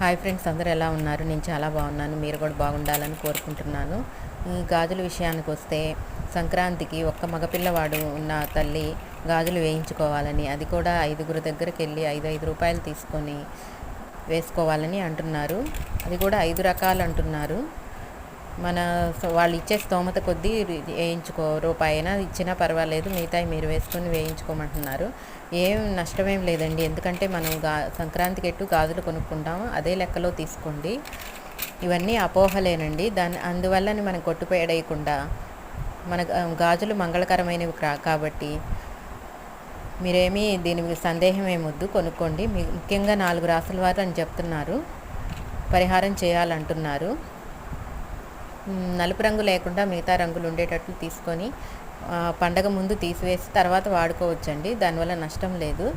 Hi friends, అందరూ ఎలా ఉన్నారు? నేను చాలా బాగున్నాను. మీరు కూడా బాగుండాలని కోరుకుంటున్నాను. ఈ గాజుల విషయానికి వస్తే, సంక్రాంతికి ఒక్క మగపిల్లవాడు ఉన్న తల్లి గాజులు వేయించుకోవాలని, అది కూడా 5గురు దగ్గరికి వెళ్ళి 5 రూపాయలు తీసుకొని వేసుకోవాలని అంటున్నారు. అది కూడా 5 రకాలు అంటున్నారు. మన వాళ్ళు ఇచ్చే స్తోమత కొద్దీ వేయించుకో, రూపాయైనా ఇచ్చినా పర్వాలేదు, మిగతాయి మీరు వేసుకొని వేయించుకోమంటున్నారు. ఏం నష్టమేం లేదండి, ఎందుకంటే మనం సంక్రాంతికి ఎట్టు గాజులు కొనుక్కుంటాము, అదే లెక్కలో తీసుకోండి. ఇవన్నీ అపోహలేనండి. అందువల్లని మనం కొట్టుపేడేయకుండా, మన గాజులు మంగళకరమైనవి కాబట్టి మీరేమీ దీని సందేహం ఏమొద్దు, కొనుక్కోండి. ముఖ్యంగా 4 రాసుల వారు అని చెప్తున్నారు, పరిహారం చేయాలంటున్నారు. నలుపు రంగు లేకుండా మిగతా రంగులు ఉండేటట్లు తీసుకొని పండగ ముందు తీసివేసి తర్వాత వాడుకోవచ్చండి, దానివల్ల నష్టం లేదు.